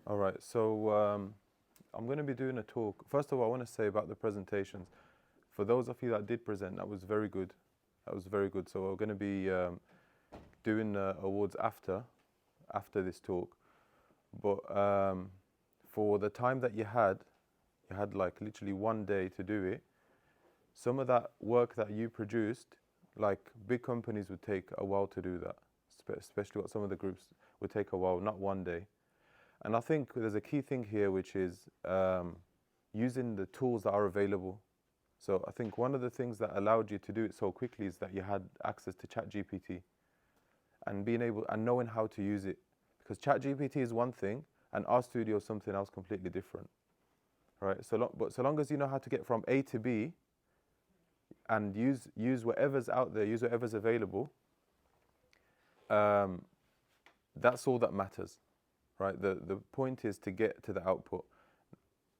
All right, so I'm going to be doing a talk. First of all, I want to say about the presentations. For those of you that did present, that was very good. That was very good. So we're going to be doing awards after this talk. But for the time that you had like literally one day to do it. Some of that work that you produced, like big companies would take a while to do that, especially what some of the groups would take a while, not one day. And I think there's a key thing here, which is using the tools that are available. So I think one of the things that allowed you to do it so quickly is that you had access to ChatGPT and being able and knowing how to use it. Because ChatGPT is one thing and RStudio is something else completely different, right? But so long as you know how to get from A to B and use whatever's out there, use whatever's available, that's all that matters, right? The point is to get to the output.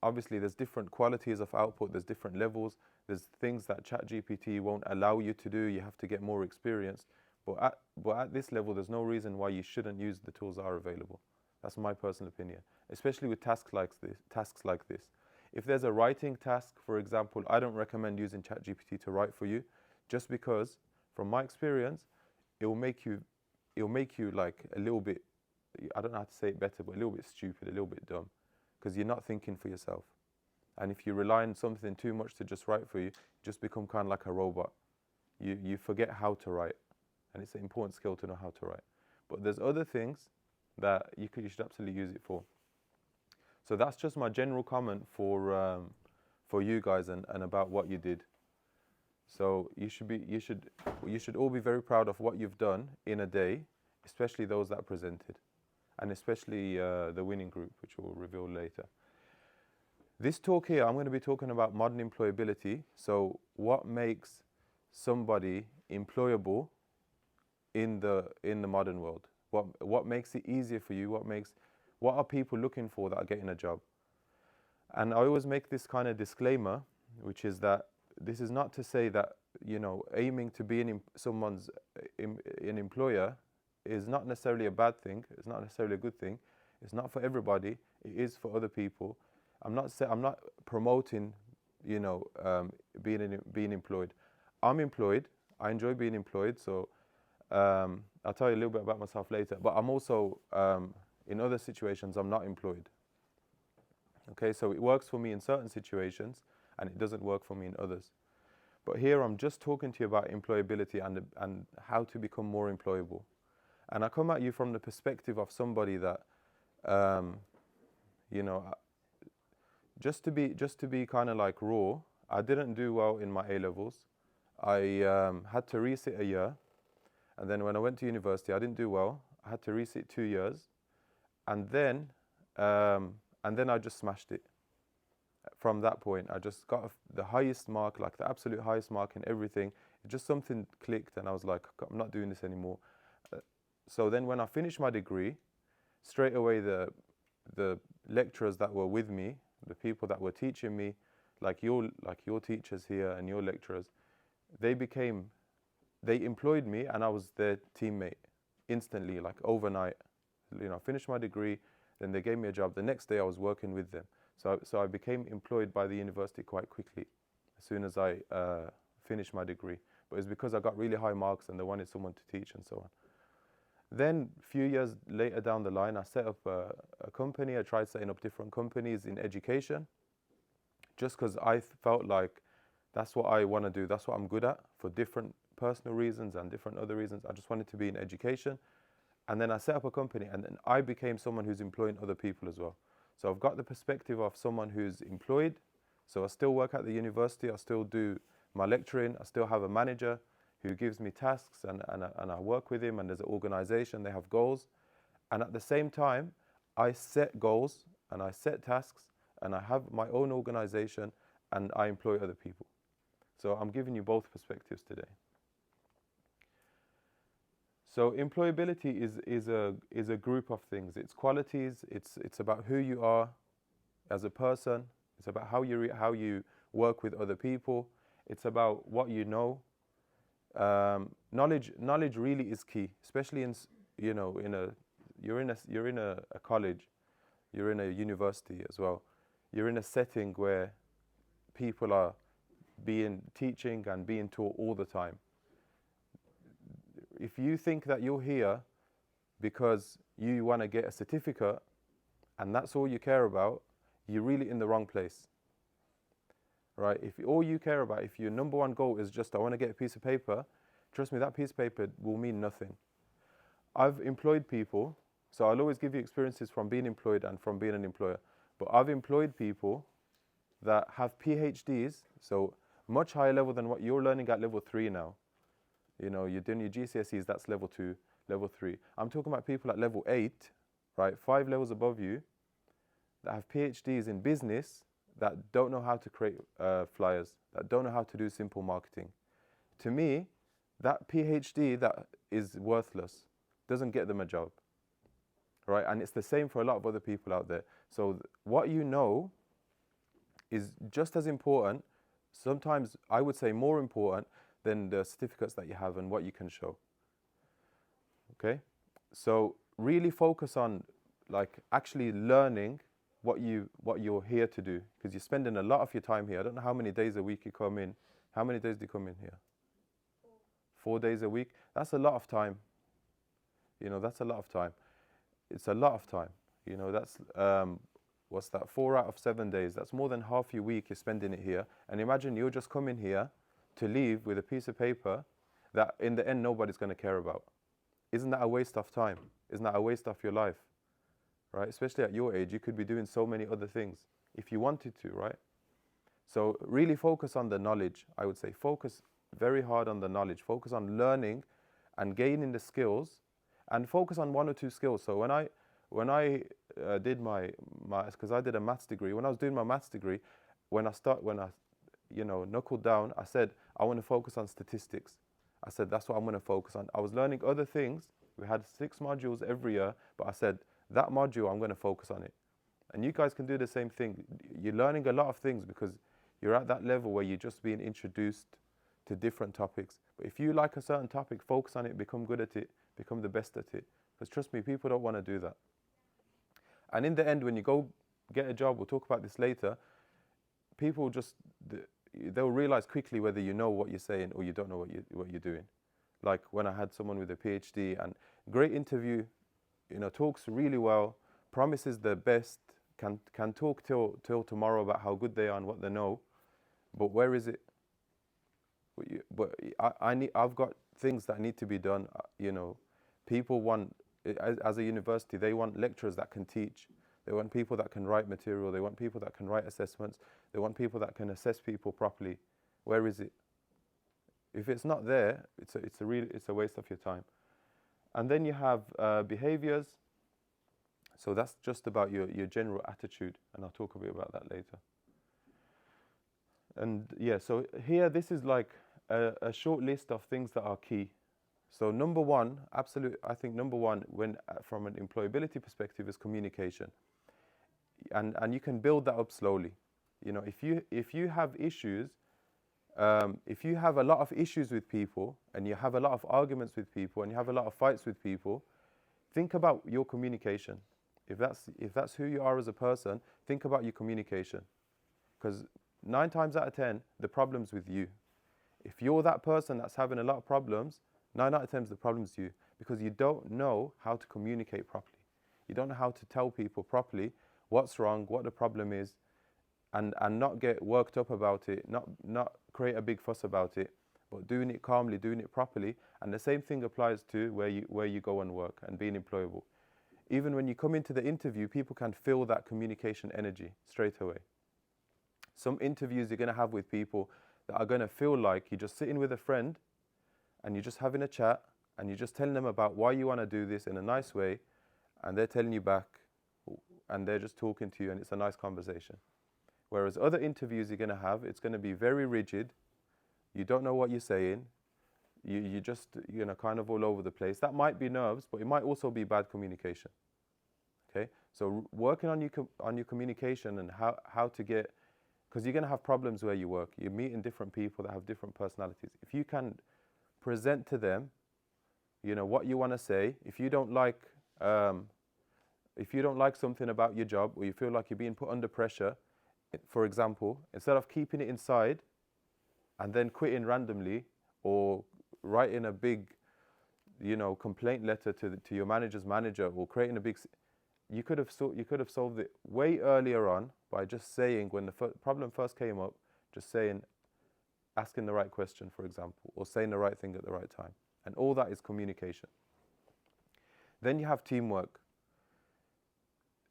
Obviously, there's different qualities of output, there's different levels, there's things that ChatGPT won't allow you to do, you have to get more experience. But at this level, there's no reason why you shouldn't use the tools that are available. That's my personal opinion, especially with tasks like this. If there's a writing task, for example, I don't recommend using ChatGPT to write for you, just because, from my experience, it will make you like a little bit, I don't know how to say it better, but a little bit stupid, a little bit dumb, because you're not thinking for yourself. And if you rely on something too much to just write for you, you just become kind of like a robot. You forget how to write, and it's an important skill to know how to write. But there's other things that you should absolutely use it for. So that's just my general comment for you guys and about what you did. So you should all be very proud of what you've done in a day, especially those that presented, and especially the winning group, which we'll reveal later. This talk here, I'm going to be talking about modern employability. So what makes somebody employable in the modern world? What makes it easier for you? What are people looking for that are getting a job? And I always make this kind of disclaimer, which is that this is not to say that, aiming to be someone's an employer is not necessarily a bad thing. It's not necessarily a good thing. It's not for everybody. It is for other people. I'm not promoting, being employed. I'm employed. I enjoy being employed. So I'll tell you a little bit about myself later. But I'm also in other situations, I'm not employed. Okay, so it works for me in certain situations, and it doesn't work for me in others. But here I'm just talking to you about employability and how to become more employable. And I come at you from the perspective of somebody that, just to be kind of like raw, I didn't do well in my A-levels. I had to resit a year. And then when I went to university, I didn't do well. I had to resit 2 years. And then I just smashed it. From that point, I just got the highest mark, like the absolute highest mark in everything. Just something clicked, and I was like, I'm not doing this anymore. So then when I finished my degree, straight away the lecturers that were with me, the people that were teaching me, like your teachers here and your lecturers, they employed me, and I was their teammate instantly, like overnight. I finished my degree, then they gave me a job. The next day I was working with them. So I became employed by the university quite quickly as soon as I finished my degree. But it's because I got really high marks and they wanted someone to teach and so on. Then a few years later down the line, I set up a company. I tried setting up different companies in education just because I felt like that's what I want to do. That's what I'm good at for different personal reasons and different other reasons. I just wanted to be in education. And then I set up a company, and then I became someone who's employing other people as well. So I've got the perspective of someone who's employed. So I still work at the university. I still do my lecturing. I still have a manager who gives me tasks, and I work with him, and there's an organization. They have goals. And at the same time, I set goals and I set tasks, and I have my own organization, and I employ other people. So I'm giving you both perspectives today. So employability is a group of things. It's qualities. It's about who you are as a person. It's about how you work with other people. It's about what you know. Knowledge really is key, especially you're in a college. you're in a university as well. You're in a setting where people are teaching and being taught all the time. If you think that you're here because you want to get a certificate and that's all you care about, you're really in the wrong place, right? If all you care about, if your number one goal is just, I want to get a piece of paper, trust me, that piece of paper will mean nothing. I've employed people, so I'll always give you experiences from being employed and from being an employer, but I've employed people that have PhDs, so much higher level than what you're learning at level 3 now. You know, you're doing your GCSEs, that's level 2, level 3. I'm talking about people at level 8, right, 5 levels above you, that have PhDs in business, that don't know how to create flyers, that don't know how to do simple marketing. To me, that PhD that is worthless, doesn't get them a job, right? And it's the same for a lot of other people out there. So what you know is just as important, sometimes I would say more important than the certificates that you have and what you can show. Okay? So really focus on like actually learning what you're here to do, because you're spending a lot of your time here. I don't know how many days a week you come in. How many days do you come in here? 4 days a week. That's a lot of time. You know, that's a lot of time. It's a lot of time. You know, that's what's that? 4 out of 7 days. That's more than half your week you're spending it here. And imagine you're just coming here to leave with a piece of paper that in the end nobody's going to care about. Isn't that a waste of time? Isn't that a waste of your life? Right? Especially at your age, you could be doing so many other things if you wanted to, right? So really focus on the knowledge. I would say focus very hard on the knowledge. Focus on learning and gaining the skills, and focus on 1 or 2 skills. So when I did my because I did a maths degree. When I was doing my maths degree, when I knuckled down, I said I want to focus on statistics. I said that's what I'm going to focus on. I was learning other things. We had 6 modules every year, but I said that module I'm going to focus on it. And you guys can do the same thing. You're learning a lot of things because you're at that level where you're just being introduced to different topics. But if you like a certain topic, focus on it, become good at it, become the best at it. Because trust me, people don't want to do that. And in the end, when you go get a job, we'll talk about this later, people they'll realize quickly whether you know what you're saying or you don't know what you're doing. Like when I had someone with a PhD and great interview, you know, talks really well, promises the best, can talk till tomorrow about how good they are and what they know, but where is it? But I've got things that need to be done. You know, people want, as a university, they want lecturers that can teach. They want people that can write material. They want people that can write assessments. They want people that can assess people properly. Where is it? If it's not there, it's a waste of your time. And then you have behaviors. So that's just about your general attitude, and I'll talk a bit about that later. And yeah, so here, this is like a short list of things that are key. So number one, I think number one, when from an employability perspective, is communication. And you can build that up slowly. You know, if you have issues, if you have a lot of issues with people, and you have a lot of arguments with people, and you have a lot of fights with people, think about your communication. If that's who you are as a person, think about your communication. Because 9 times out of 10, the problem's with you. If you're that person that's having a lot of problems, 9 out of 10 the problem's you, because you don't know how to communicate properly. You don't know how to tell people properly what's wrong, what the problem is, and not get worked up about it, not create a big fuss about it, but doing it calmly, doing it properly. And the same thing applies to where you go and work and being employable. Even when you come into the interview, people can feel that communication energy straight away. Some interviews you're going to have with people that are going to feel like you're just sitting with a friend and you're just having a chat and you're just telling them about why you want to do this in a nice way, and they're telling you back and they're just talking to you, and it's a nice conversation. Whereas other interviews you're going to have, it's going to be very rigid. You don't know what you're saying. You just, you know, kind of all over the place. That might be nerves, but it might also be bad communication. Okay, so working on your communication and how to get, because you're going to have problems where you work. You're meeting different people that have different personalities. If you can present to them, you know, what you want to say. If you don't like if you don't like something about your job, or you feel like you're being put under pressure, for example, instead of keeping it inside and then quitting randomly, or writing a big, complaint letter to your manager's manager, or creating a big, you could have solved it way earlier on by just saying, when the problem first came up, just saying, asking the right question, for example, or saying the right thing at the right time. And all that is communication. Then you have teamwork.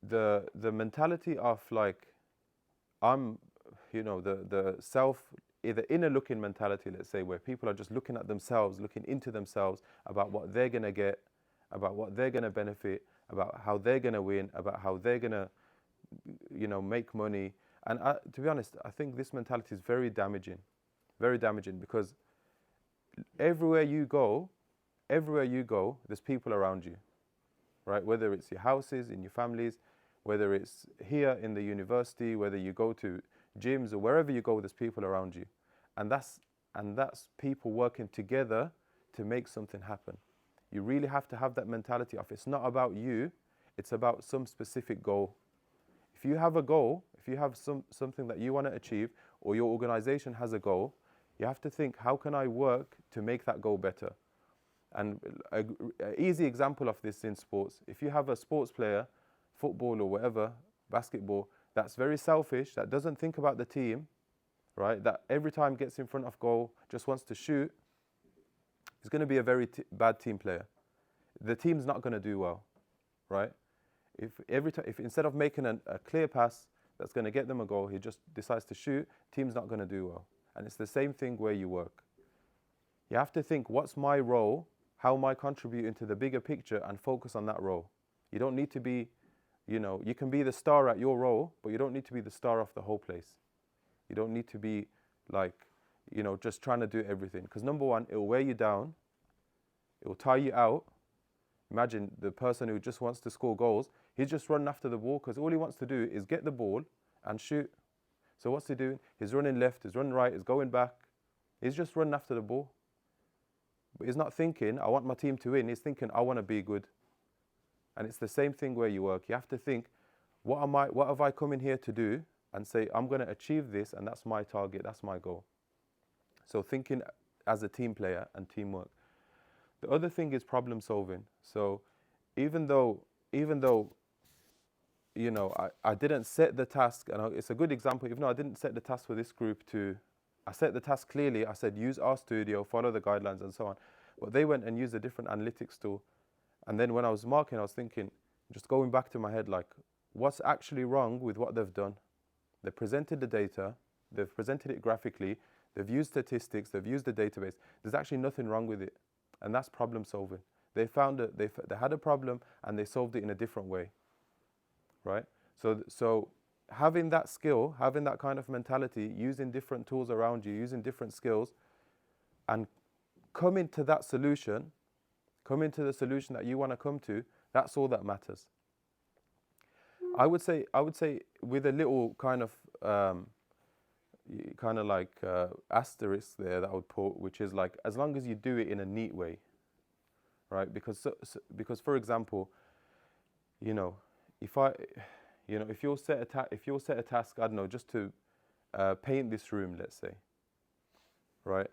The mentality of like, the self, the inner looking mentality, let's say, where people are just looking at themselves, looking into themselves about what they're going to get, about what they're going to benefit, about how they're going to win, about how they're going to, make money. And to be honest, I think this mentality is very damaging, because everywhere you go, there's people around you, right? Whether it's your houses, in your families, whether it's here in the university, whether you go to gyms, or wherever you go, there's people around you. And that's people working together to make something happen. You really have to have that mentality of, it's not about you, it's about some specific goal. If you have a goal, if you have something that you want to achieve, or your organization has a goal, you have to think, how can I work to make that goal better? And an easy example of this in sports, if you have a sports player, football or whatever, basketball, that's very selfish, that doesn't think about the team, right? That every time gets in front of goal, just wants to shoot, is going to be a very bad team player. The team's not going to do well, right? If instead of making a clear pass that's going to get them a goal, he just decides to shoot, team's not going to do well. And it's the same thing where you work. You have to think, what's my role? How am I contributing to the bigger picture, and focus on that role? You don't need to be, you can be the star at your role, but you don't need to be the star of the whole place. You don't need to be like, just trying to do everything. Because number one, it will wear you down. It will tire you out. Imagine the person who just wants to score goals. He's just running after the ball, because all he wants to do is get the ball and shoot. So what's he doing? He's running left, he's running right, he's going back. He's just running after the ball. But he's not thinking, I want my team to win. He's thinking, I want to be good. And it's the same thing where you work. You have to think, what have I come in here to do? And say, I'm going to achieve this, and that's my target, that's my goal. So thinking as a team player and teamwork. The other thing is problem solving. So even though I didn't set the task, and it's a good example, even though I didn't set the task for this group I set the task clearly. I said, use RStudio, follow the guidelines and so on. But they went and used a different analytics tool. And then when I was marking, I was thinking, just going back to my head, like, what's actually wrong with what they've done? They presented the data, they've presented it graphically, they've used statistics, they've used the database. There's actually nothing wrong with it. And that's problem solving. They found that they had a problem, and they solved it in a different way, right? So having that skill, having that kind of mentality, using different tools around you, using different skills, and coming to that solution, coming to the solution that you want to come to, that's all that matters. I would say with a little kind of asterisk there that I would put, which is like, as long as you do it in a neat way, right? Because for example, if you'll set a task, I don't know, just to paint this room, let's say, right?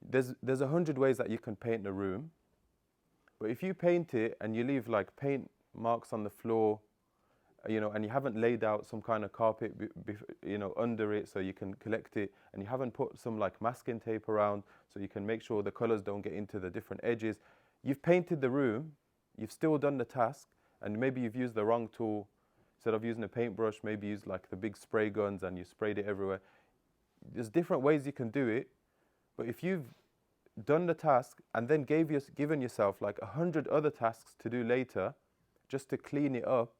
There's 100 ways that you can paint the room, but if you paint it and you leave like paint marks on the floor, and you haven't laid out some kind of carpet, under it so you can collect it, and you haven't put some like masking tape around so you can make sure the colors don't get into the different edges, you've painted the room, you've still done the task, and maybe you've used the wrong tool. Instead of using a paintbrush, maybe use like the big spray guns and you sprayed it everywhere. There's different ways you can do it, but if you've done the task and then given yourself like 100 other tasks to do later just to clean it up,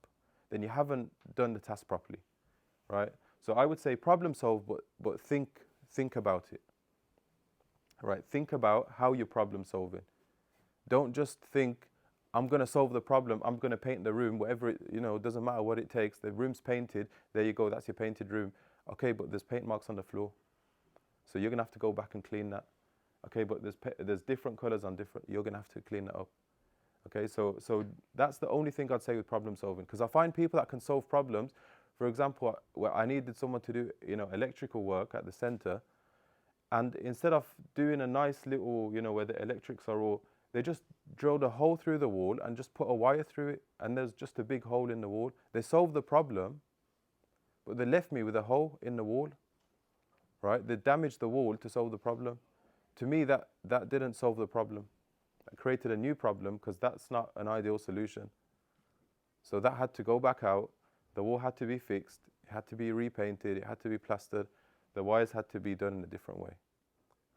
then you haven't done the task properly, right? So I would say problem solve, but think about it, right? Think about how you're problem solving. Don't just think, I'm going to solve the problem, I'm going to paint the room, whatever it doesn't matter what it takes. The room's painted, there you go, that's your painted room. Okay, but there's paint marks on the floor, so you're going to have to go back and clean that. Okay, but there's different colors on you're going to have to clean that up. Okay, so that's the only thing I'd say with problem solving, because I find people that can solve problems. For example, where I needed someone to do, electrical work at the center, and instead of doing a nice little, where the electrics are all, they just drilled a hole through the wall and just put a wire through it, and there's just a big hole in the wall. They solved the problem, but they left me with a hole in the wall, right? They damaged the wall to solve the problem. To me, that didn't solve the problem. That created a new problem, because that's not an ideal solution. So that had to go back out. The wall had to be fixed. It had to be repainted. It had to be plastered. The wires had to be done in a different way,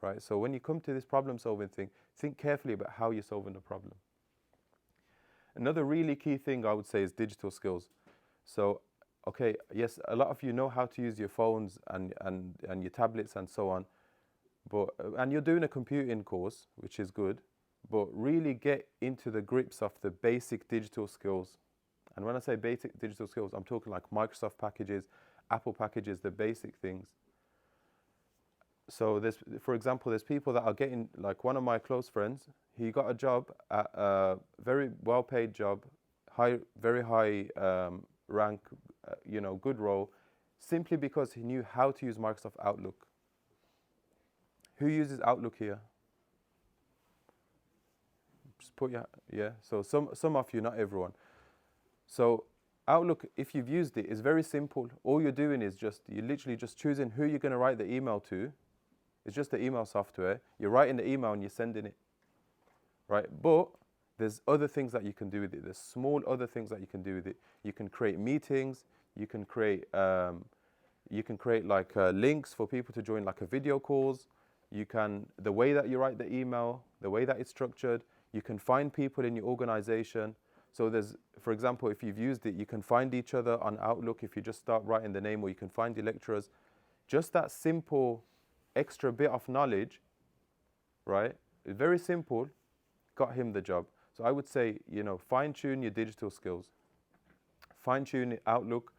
right? So when you come to this problem solving thing, think carefully about how you're solving the problem. Another really key thing I would say is digital skills. So, okay, yes, a lot of you know how to use your phones and your tablets and so on, and you're doing a computing course, which is good, but really get into the grips of the basic digital skills. And when I say basic digital skills, I'm talking like Microsoft packages, Apple packages, the basic things. So for example, there's people that are getting, like one of my close friends, he got a job at a very well-paid job, very high rank, good role, simply because he knew how to use Microsoft Outlook. Who uses Outlook here? Just put yeah. So some of you, not everyone. So Outlook, if you've used it, is very simple. All you're doing is you're literally just choosing who you're going to write the email to. It's just the email software. You're writing the email and you're sending it, right? But there's other things that you can do with it. There's small other things that you can do with it. You can create meetings. You can create like links for people to join, like a video calls. The way that you write the email, the way that it's structured, you can find people in your organization. So for example, if you've used it, you can find each other on Outlook if you just start writing the name, or you can find your lecturers. Just that simple extra bit of knowledge, right? It's very simple, got him the job. So I would say, fine-tune your digital skills. Fine-tune Outlook,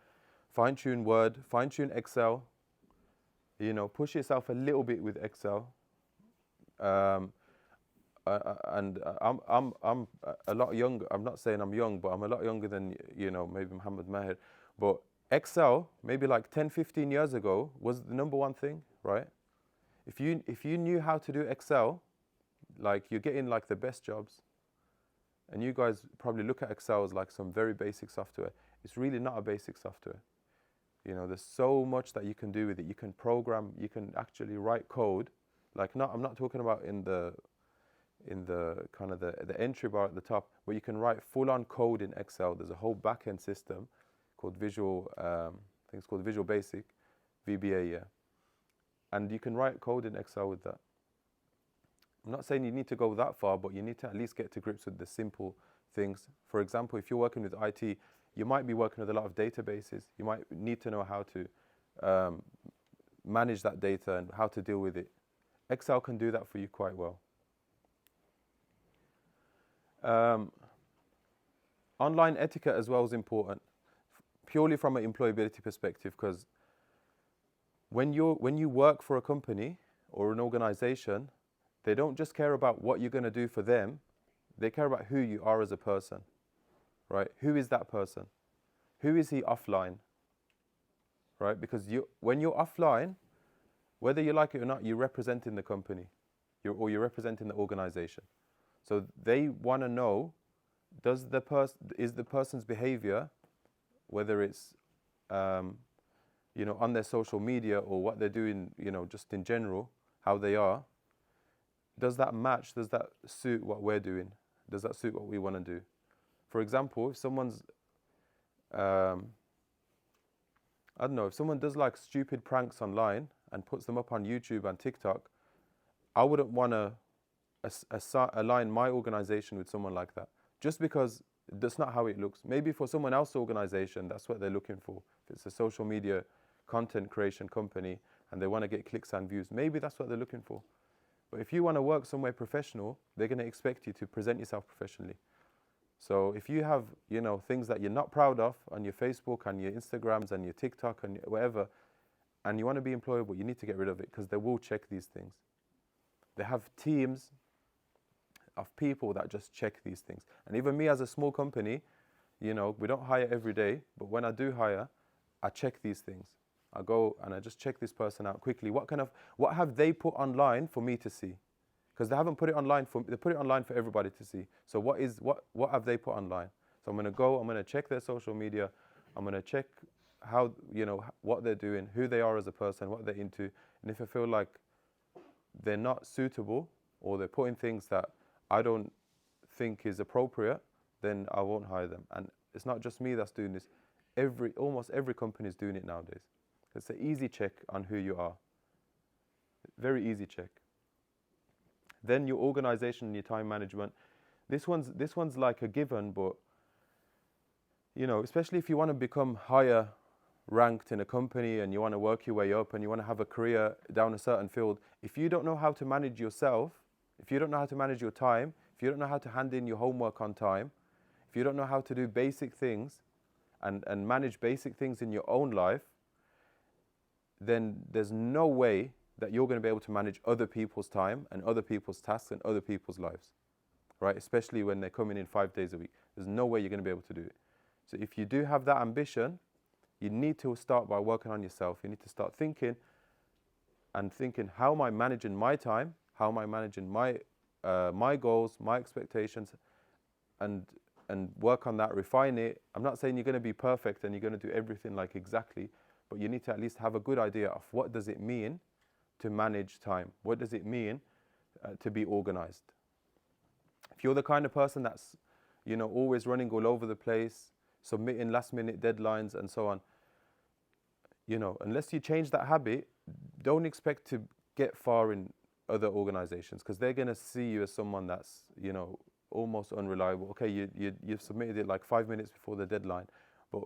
fine-tune Word, fine-tune Excel. Push yourself a little bit with Excel. And I'm a lot younger. I'm not saying I'm young, but I'm a lot younger than, maybe Muhammad Mahir. But Excel, maybe like 10, 15 years ago, was the number one thing, right? If you knew how to do Excel, like, you're getting like the best jobs. And you guys probably look at Excel as like some very basic software. It's really not a basic software. There's so much that you can do with it. You can program, you can actually write code. I'm not talking about in the kind of the entry bar at the top, but you can write full-on code in Excel. There's a whole back-end system called Visual, I think it's called Visual Basic, VBA, yeah. And you can write code in Excel with that. I'm not saying you need to go that far, but you need to at least get to grips with the simple things. For example, if you're working with IT, you might be working with a lot of databases. You might need to know how to manage that data and how to deal with it. Excel can do that for you quite well. Online etiquette as well is important, purely from an employability perspective, because when you work for a company or an organization, they don't just care about what you're going to do for them. They care about who you are as a person, right? Who is that person? Who is he offline, right? Because when you're offline, whether you like it or not, you're representing the company, you're representing the organization. So they want to know, is the person's behavior, whether it's on their social media or what they're doing, just in general, how they are, does that match? Does that suit what we're doing? Does that suit what we want to do? For example, if someone's, I don't know, if someone does like stupid pranks online and puts them up on YouTube and TikTok, I wouldn't want to align my organization with someone like that, just because that's not how it looks. Maybe for someone else's organization, that's what they're looking for. If it's a social media content creation company and they want to get clicks and views, maybe that's what they're looking for. But if you want to work somewhere professional, they're going to expect you to present yourself professionally. So if you have, things that you're not proud of on your Facebook and your Instagrams and your TikTok and whatever, and you want to be employable, you need to get rid of it, because they will check these things. They have teams of people that just check these things. And even me as a small company, we don't hire every day, but when I do hire, I check these things. I go and I just check this person out quickly. What have they put online for me to see? Because they haven't put it online they put it online for everybody to see. So what have they put online? So I'm going to check their social media. I'm going to check how, what they're doing, who they are as a person, what they're into. And if I feel like they're not suitable or they're putting things that I don't think is appropriate, then I won't hire them. And it's not just me that's doing this. Almost every company is doing it nowadays. It's an easy check on who you are. Very easy check. Then your organization and your time management. This one's like a given, but especially if you want to become higher ranked in a company and you want to work your way up and you want to have a career down a certain field, if you don't know how to manage yourself, if you don't know how to manage your time, if you don't know how to hand in your homework on time, if you don't know how to do basic things and manage basic things in your own life, then there's no way that you're going to be able to manage other people's time and other people's tasks and other people's lives, right? Especially when they're coming in 5 days a week. There's no way you're going to be able to do it. So if you do have that ambition, you need to start by working on yourself. You need to start thinking, how am I managing my time? How am I managing my goals, my expectations, and work on that, refine it. I'm not saying you're going to be perfect and you're going to do everything like exactly, but you need to at least have a good idea of what does it mean to manage time? What does it mean to be organized? If you're the kind of person that's, always running all over the place, submitting last-minute deadlines and so on, unless you change that habit, don't expect to get far in other organizations, because they're going to see you as someone that's, almost unreliable. Okay, you've submitted it like 5 minutes before the deadline, but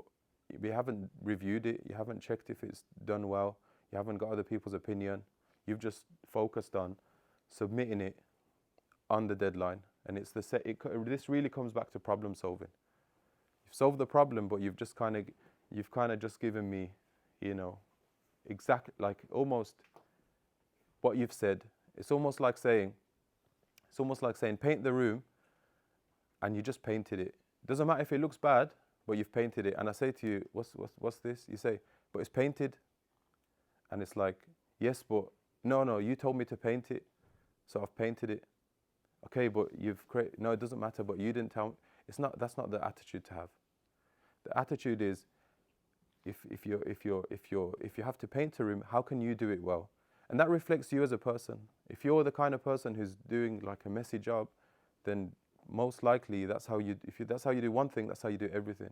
you haven't reviewed it, you haven't checked if it's done well, you haven't got other people's opinion, you've just focused on submitting it on the deadline. And it's this really comes back to problem solving. You've solved the problem, but you've kind of just given me, exact, like almost what you've said. It's almost like saying paint the room, and you just painted it. Doesn't matter if it looks bad, but you've painted it. And I say to you, what's this? You say, but it's painted. And it's like, yes, but no, you told me to paint it, so I've painted it. Okay, but no, it doesn't matter, but you didn't tell me. That's not the attitude to have. The attitude is, if you have to paint a room, how can you do it well? And that reflects you as a person. If you're the kind of person who's doing like a messy job, then most likely that's how you do one thing, that's how you do everything.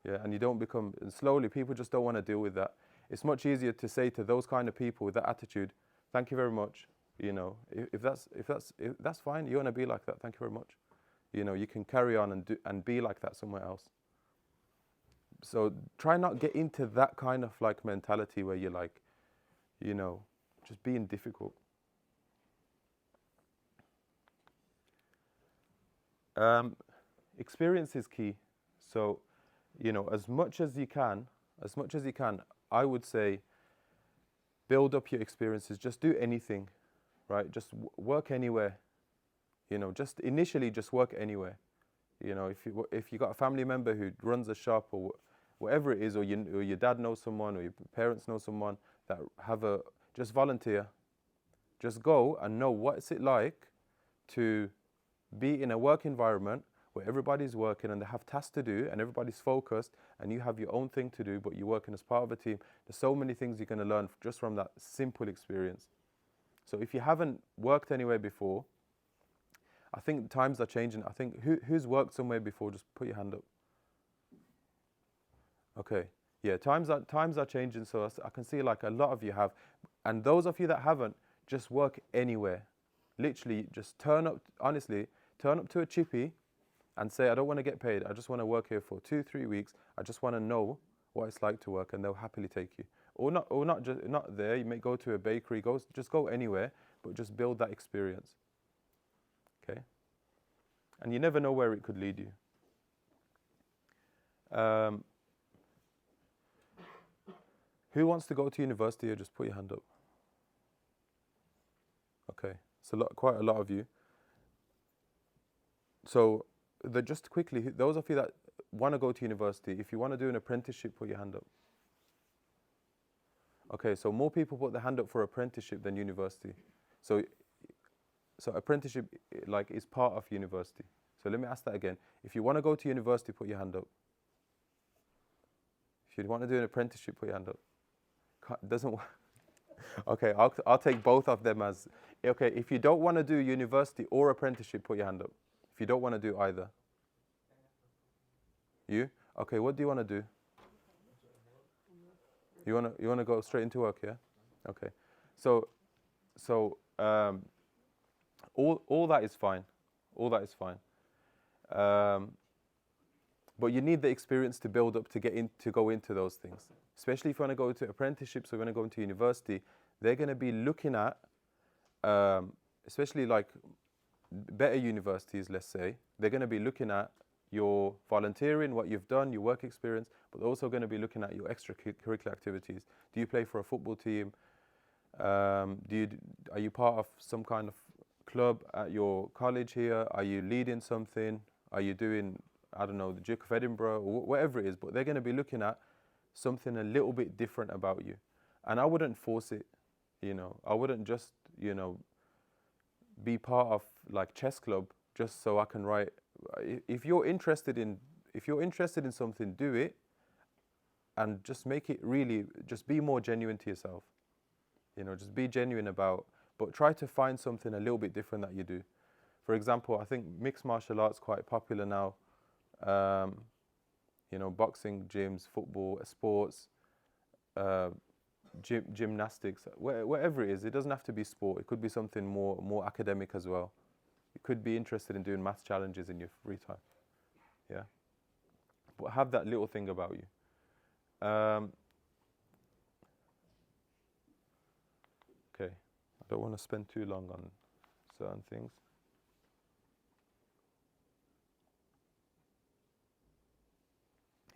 Yeah, and you don't become, and slowly people just don't want to deal with that. It's much easier to say to those kind of people with that attitude, thank you very much. If that's fine, you want to be like that, thank you very much. You can carry on and be like that somewhere else. So try not get into that kind of like mentality where you're like, just being difficult. Experience is key. So, as much as you can, I would say build up your experiences. Just do anything, right? Just work anywhere. Just initially just work anywhere. If you got a family member who runs a shop or whatever it is, or your dad knows someone, or your parents know someone that just volunteer. Just go and know what's it like to be in a work environment where everybody's working and they have tasks to do and everybody's focused and you have your own thing to do, but you're working as part of a team. There's so many things you're going to learn just from that simple experience. So if you haven't worked anywhere before, I think times are changing. I think who's worked somewhere before, just put your hand up. Okay. Yeah, times are changing, so I can see like a lot of you have. And those of you that haven't, just work anywhere. Literally, just turn up to a chippy and say, I don't want to get paid. I just want to work here for 2-3 weeks. I just want to know what it's like to work, and they'll happily take you. Or not there. You may go to a bakery. Just go anywhere, but just build that experience. Okay? And you never know where it could lead you. Who wants to go to university, or just put your hand up? Okay, so quite a lot of you. So just quickly, those of you that want to go to university, if you want to do an apprenticeship, put your hand up. Okay, so more people put their hand up for apprenticeship than university. So apprenticeship like is part of university. So let me ask that again. If you want to go to university, put your hand up. If you want to do an apprenticeship, put your hand up. Doesn't work. Okay, I'll take both of them as, okay, if you don't want to do university or apprenticeship, put your hand up. If you don't want to do either. You? Okay, what do you want to do? You want to go straight into work, yeah? Okay. So all that is fine. All that is fine. But you need the experience to build up to go into those things. Especially if you want to go to apprenticeships or you want to go into university, they're going to be looking at, especially like better universities, let's say, they're going to be looking at your volunteering, what you've done, your work experience, but they're also going to be looking at your extracurricular activities. Do you play for a football team? Are you part of some kind of club at your college here? Are you leading something? Are you doing, I don't know, the Duke of Edinburgh or whatever it is? But they're going to be looking at something a little bit different about you. And I wouldn't force it, I wouldn't just, be part of like chess club just so I can write. If you're interested in something, do it, and just make it really, just be more genuine to yourself. Just be genuine but try to find something a little bit different that you do. For example, I think mixed martial arts quite popular now. Boxing, gyms, football, sports, gymnastics, whatever it is. It doesn't have to be sport. It could be something more academic as well. You could be interested in doing maths challenges in your free time. Yeah. But have that little thing about you. Okay. I don't want to spend too long on certain things.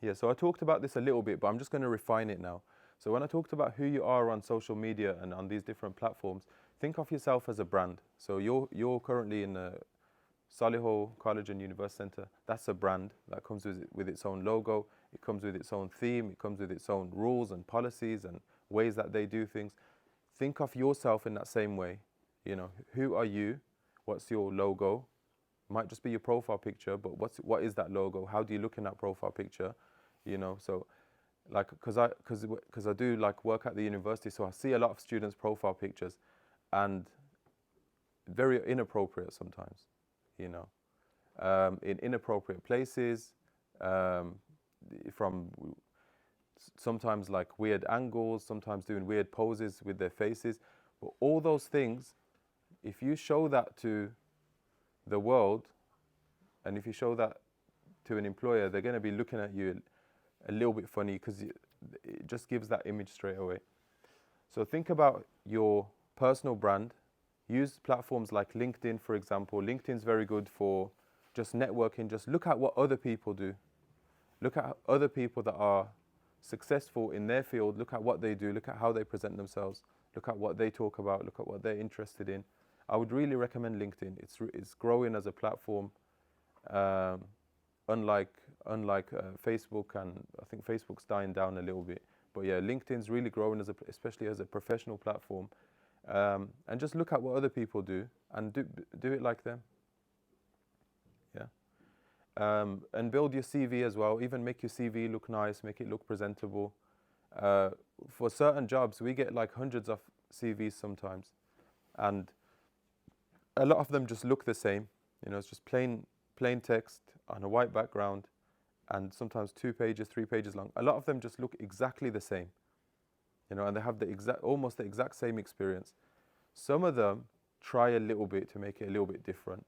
Yeah, so I talked about this a little bit, but I'm just going to refine it now. So when I talked about who you are on social media and on these different platforms, think of yourself as a brand. So you're currently in the Solihull College and University Centre. That's a brand that comes with its own logo. It comes with its own theme. It comes with its own rules and policies and ways that they do things. Think of yourself in that same way. Who are you? What's your logo? Might just be your profile picture, but what is that logo? How do you look in that profile picture? So like, because I do like work at the university, so I see a lot of students' profile pictures, and very inappropriate sometimes, in inappropriate places, from sometimes like weird angles, sometimes doing weird poses with their faces. But all those things, if you show that to the world, and if you show that to an employer, they're going to be looking at you a little bit funny, because it just gives that image straight away. So think about your personal brand. Use platforms like LinkedIn, for example. LinkedIn's very good for just networking. Just look at what other people do. Look at other people that are successful in their field. Look at what they do. Look at how they present themselves. Look at what they talk about. Look at what they're interested in. I would really recommend LinkedIn. It's growing as a platform, unlike Facebook, and I think Facebook's dying down a little bit. But yeah, LinkedIn's really growing especially as a professional platform. And just look at what other people do and do it like them. Yeah. And build your CV as well. Even make your CV look nice, make it look presentable. For certain jobs, we get like hundreds of CVs sometimes, and a lot of them just look the same. It's just plain text on a white background, and sometimes 2 pages, 3 pages long. A lot of them just look exactly the same, and they have almost the exact same experience. Some of them try a little bit to make it a little bit different.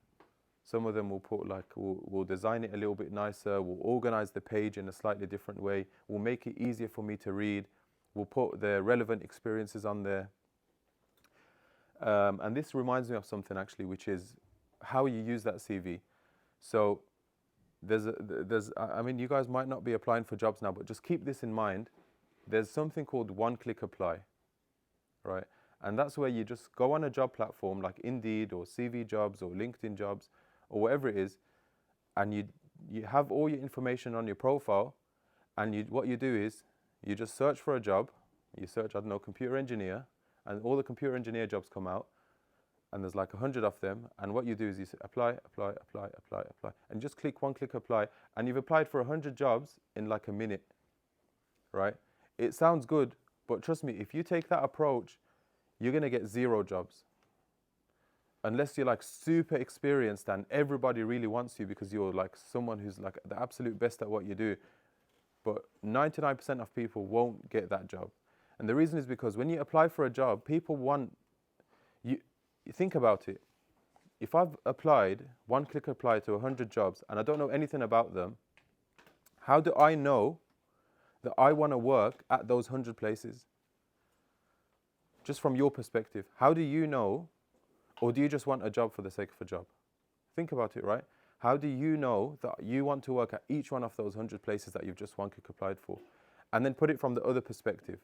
Some of them will put we'll design it a little bit nicer. We'll organize the page in a slightly different way. We'll make it easier for me to read. We'll put the relevant experiences on there. And this reminds me of something actually, which is how you use that CV. So you guys might not be applying for jobs now, but just keep this in mind. There's something called one-click apply, right? And that's where you just go on a job platform like Indeed or CV Jobs or LinkedIn Jobs or whatever it is, and you have all your information on your profile, and what you do is you just search for a job. You search, I don't know, computer engineer, and all the computer engineer jobs come out, and there's like 100 of them, and what you do is you say apply, apply, apply, apply, apply, and just click apply, and you've applied for 100 jobs in like a minute, right? It sounds good, but trust me, if you take that approach, you're going to get 0 jobs. Unless you're like super experienced and everybody really wants you because you're like someone who's like the absolute best at what you do. But 99% of people won't get that job. And the reason is because when you apply for a job, people want you. Think about it. If I've applied, one-click apply to 100 jobs and I don't know anything about them, how do I know that I want to work at those 100 places? Just from your perspective, how do you know, or do you just want a job for the sake of a job? Think about it, right? How do you know that you want to work at each one of those 100 places that you've just one-click applied for? And then put it from the other perspective.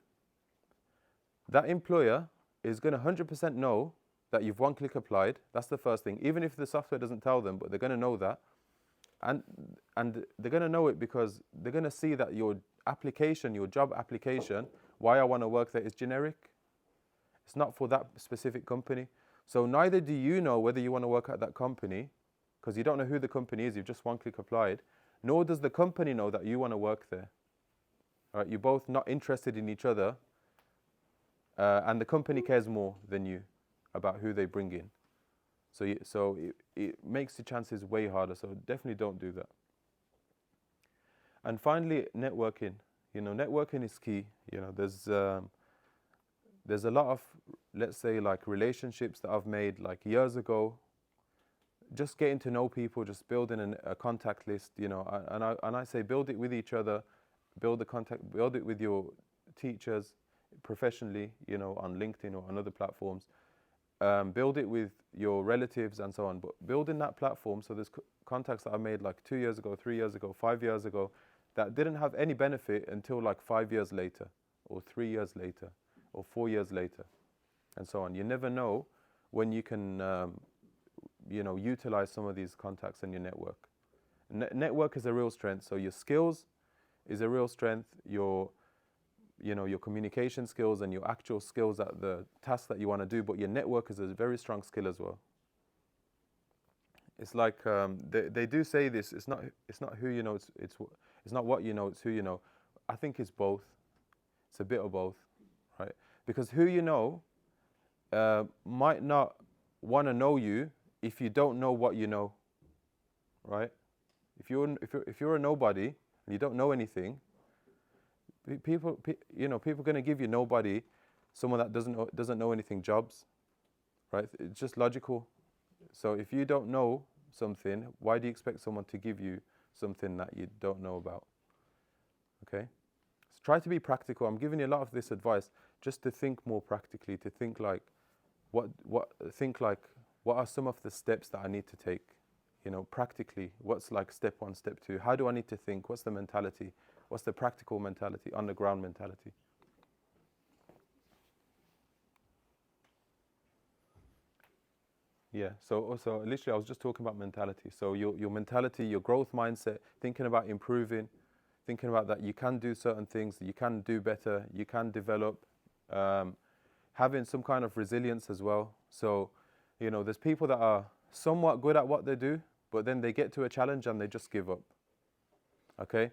That employer is going to 100% know that you've one-click applied. That's the first thing. Even if the software doesn't tell them, but they're going to know that. And they're going to know it because they're going to see that your application, your job application, why I want to work there, is generic. It's not for that specific company. So neither do you know whether you want to work at that company, because you don't know who the company is, you've just one-click applied, nor does the company know that you want to work there. All right, you're both not interested in each other, and the company cares more than you about who they bring in. So it makes the chances way harder, so definitely don't do that. And finally, networking. Networking is key. There's a lot of, let's say, like relationships that I've made like years ago. Just getting to know people, just building a contact list, and I say build it with each other, build it with your teachers professionally, on LinkedIn or on other platforms. Build it with your relatives and so on. But building that platform, so there's contacts that I made like 2 years ago, 3 years ago, 5 years ago, that didn't have any benefit until like 5 years later, or 3 years later, or 4 years later, and so on. You never know when you can, utilize some of these contacts in your network. Network is a real strength. So your skills is a real strength. Your communication skills and your actual skills at the task that you want to do. But your network is a very strong skill as well. It's like they do say this. It's not who you know. It's not what you know. It's who you know. I think it's both. It's a bit of both, right? Because who you know might not want to know you if you don't know what you know, right? If you're a nobody and you don't know anything, people are going to give you nobody, someone that doesn't know anything, jobs, right? It's just logical. So if you don't know something, why do you expect someone to give you something that you don't know about? Okay? So try to be practical. I'm giving you a lot of this advice just to think more practically, to think like what are some of the steps that I need to take, practically. What's like step 1, step 2? How do I need to think? What's the mentality? What's the practical mentality, on the ground mentality? Yeah, so also, literally, I was just talking about mentality. So your mentality, your growth mindset, thinking about improving, thinking about that you can do certain things, that you can do better, you can develop, having some kind of resilience as well. So, there's people that are somewhat good at what they do, but then they get to a challenge and they just give up. Okay?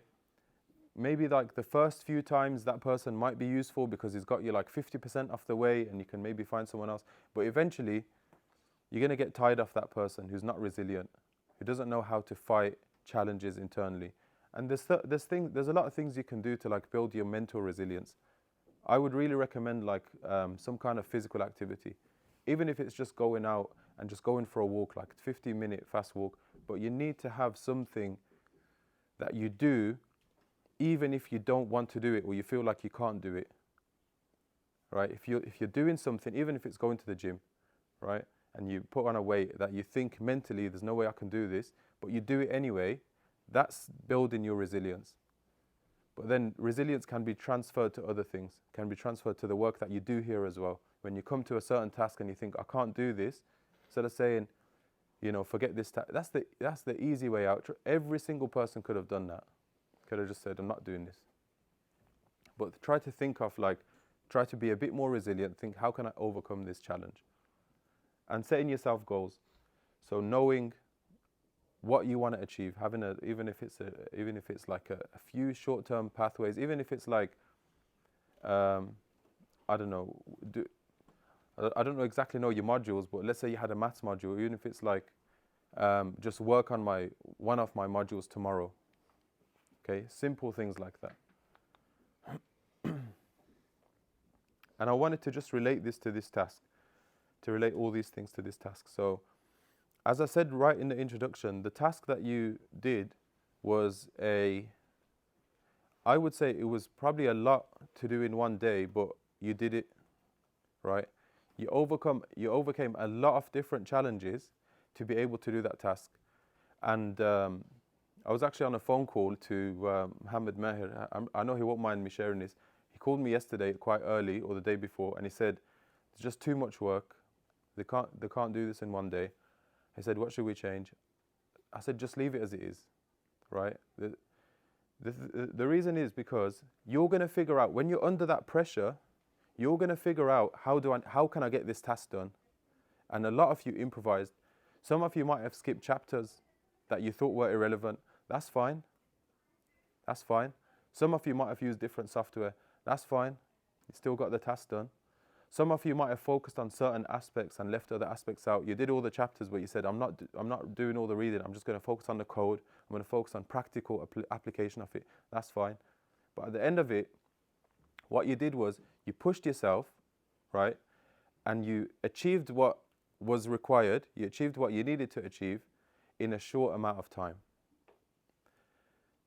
Maybe like the first few times that person might be useful because he's got you like 50% off the way and you can maybe find someone else. But eventually, you're going to get tired of that person who's not resilient, who doesn't know how to fight challenges internally. And there's a lot of things you can do to like build your mental resilience. I would really recommend like some kind of physical activity, even if it's just going out and just going for a walk, like 15-minute fast walk. But you need to have something that you do, even if you don't want to do it or you feel like you can't do it. Right? If you're doing something, even if it's going to the gym, right, and you put on a weight that you think mentally there's no way I can do this, but you do it anyway, that's building your resilience. But then resilience can be transferred to other things, can be transferred to the work that you do here as well. When you come to a certain task and you think, I can't do this, instead of saying, forget this. That's the easy way out. Every single person could have done that. Could have just said, I'm not doing this. But try to think of try to be a bit more resilient. Think, how can I overcome this challenge? And setting yourself goals. So knowing what you want to achieve, having even if it's like a few short-term pathways, even if it's like, I don't know, I don't exactly know your modules, but let's say you had a maths module, even if it's like, just work on one of my modules tomorrow. Okay, simple things like that. And I wanted to just relate this to this task, to relate all these things to this task. So, as I said right in the introduction, the task that you did was I would say it was probably a lot to do in one day, but you did it, right? You overcame a lot of different challenges to be able to do that task. And I was actually on a phone call to Mohammed Mahir. I know he won't mind me sharing this. He called me yesterday quite early, or the day before, and he said, "It's just too much work. They can't do this in one day." He said, "What should we change?" I said, "Just leave it as it is," right? The reason is because you're going to figure out, when you're under that pressure, you're going to figure out, how can I get this task done? And a lot of you improvised. Some of you might have skipped chapters that you thought were irrelevant. That's fine. That's fine. Some of you might have used different software. That's fine. You still got the task done. Some of you might have focused on certain aspects and left other aspects out. You did all the chapters, but you said, I'm not doing all the reading. I'm just going to focus on the code. I'm going to focus on practical application of it. That's fine. But at the end of it, what you did was you pushed yourself, right? And you achieved what was required. You achieved what you needed to achieve in a short amount of time.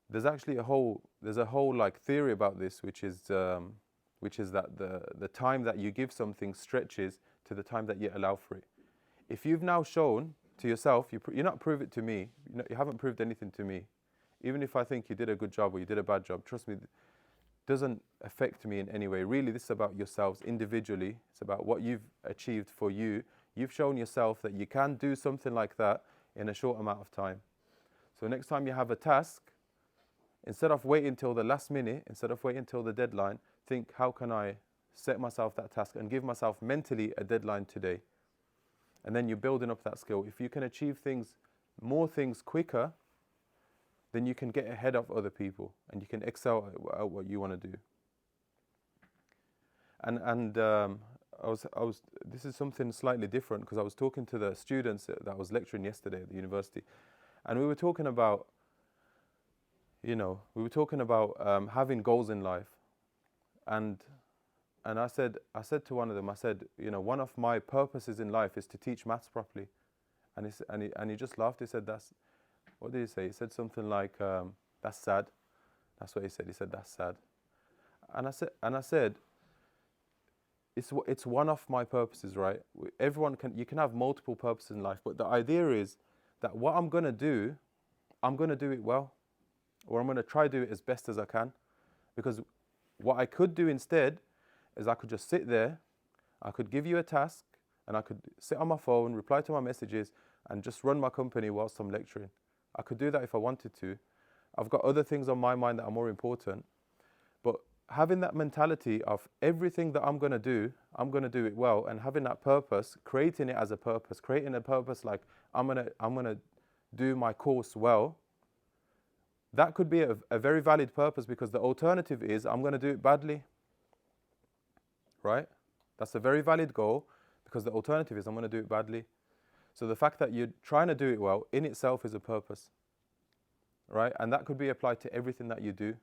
There's actually a whole like theory about this, which is that the time that you give something stretches to the time that you allow for it. If you've now shown to yourself, you're not prove it to me, you haven't proved anything to me. Even if I think you did a good job or you did a bad job, trust me, it doesn't affect me in any way. Really, this is about yourselves individually. It's about what you've achieved for you. You've shown yourself that you can do something like that in a short amount of time. So next time you have a task, instead of waiting till the last minute, instead of waiting till the deadline, think, how can I set myself that task and give myself mentally a deadline today? And then you're building up that skill. If you can achieve more things quicker, then you can get ahead of other people and you can excel at what you want to do. And this is something slightly different, because I was talking to the students that I was lecturing yesterday at the university, and we were talking about, having goals in life. And I said to one of them, I said, one of my purposes in life is to teach maths properly. And he just laughed. He said, what did he say? He said something like, that's sad. That's what he said. He said, that's sad. And I said, it's one of my purposes, right? You can have multiple purposes in life, but the idea is that what I'm going to do it well, or I'm going to try to do it as best as I can. Because what I could do instead is I could just sit there, I could give you a task, and I could sit on my phone, reply to my messages, and just run my company whilst I'm lecturing. I could do that if I wanted to. I've got other things on my mind that are more important. But having that mentality of everything that I'm going to do it well, and having that purpose, creating it as a purpose, creating a purpose like I'm going to do my course well, that could be a very valid purpose, because the alternative is I'm going to do it badly, right? That's a very valid goal, because the alternative is I'm going to do it badly. So the fact that you're trying to do it well in itself is a purpose, right? And that could be applied to everything that you do.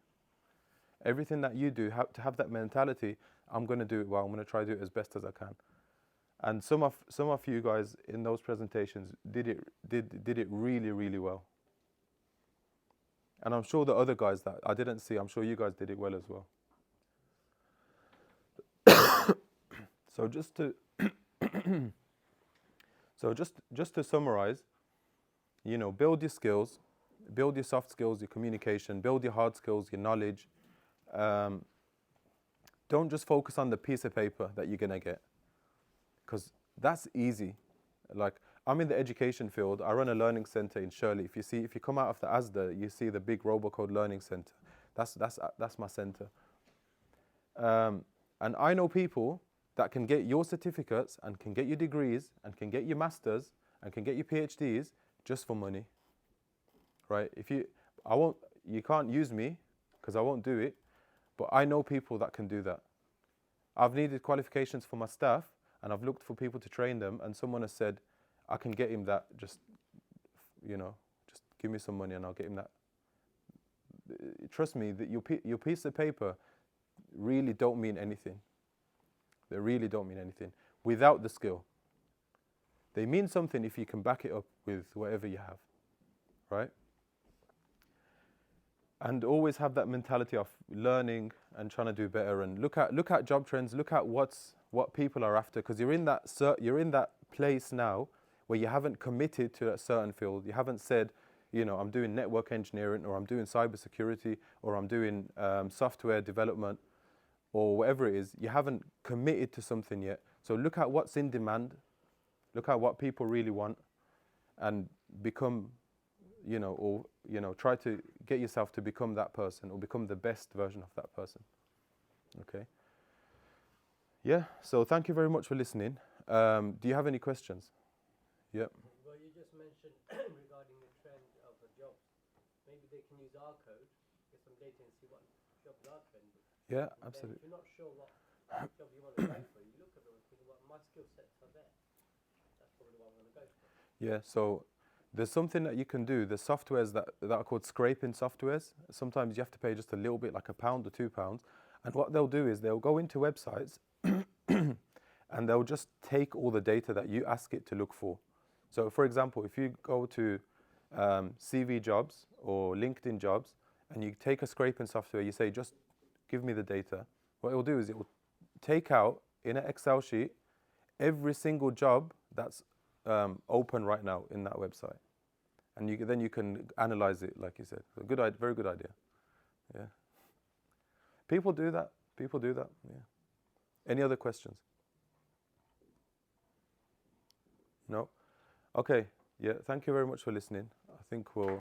Everything that you do, to have that mentality, I'm going to do it well, I'm going to try to do it as best as I can. And some of you guys in those presentations did it really, really well. And I'm sure the other guys that I didn't see, I'm sure you guys did it well as well. So just to summarize, build your skills, build your soft skills, your communication, build your hard skills, your knowledge. Don't just focus on the piece of paper that you're going to get, because that's easy. Like, I'm in the education field. I run a learning center in Shirley. If you come out of the ASDA, you see the big Robocode Learning Center. That's my center. And I know people that can get your certificates and can get your degrees and can get your masters and can get your PhDs just for money, right? You can't use me because I won't do it, but I know people that can do that. I've needed qualifications for my staff and I've looked for people to train them, and someone has said, I can get him that, just give me some money and I'll get him that. Trust me, that your piece of paper really don't mean anything. They really don't mean anything without the skill. They mean something if you can back it up with whatever you have, right? And always have that mentality of learning and trying to do better, and look at job trends, look at what people are after, because you're in that place now where you haven't committed to a certain field. You haven't said, I'm doing network engineering, or I'm doing cybersecurity, or I'm doing software development, or whatever it is. You haven't committed to something yet. So look at what's in demand, look at what people really want, and become, try to get yourself to become that person, or become the best version of that person. Okay. Yeah. So thank you very much for listening. Do you have any questions? Yep. Well, you just mentioned regarding the trend of the jobs. Maybe they can use our code, get some data, and see what jobs are trending. Yeah, And absolutely. if you're not sure what job you want to go for, you look at them and think, well, my skill sets are there. That's probably what I'm going to go for. Yeah. So there's something that you can do. There's softwares that are called scraping softwares. Sometimes you have to pay just a little bit, like £1 or £2. And what they'll do is they'll go into websites and they'll just take all the data that you ask it to look for. So for example, if you go to CV jobs or LinkedIn jobs and you take a scraping software, you say, just give me the data. What it will do is it will take out in an Excel sheet every single job that's open right now in that website. And then you can analyze it, like you said. So very good idea. Yeah. People do that. Yeah. Any other questions? No? Okay. Yeah. Thank you very much for listening. I think we'll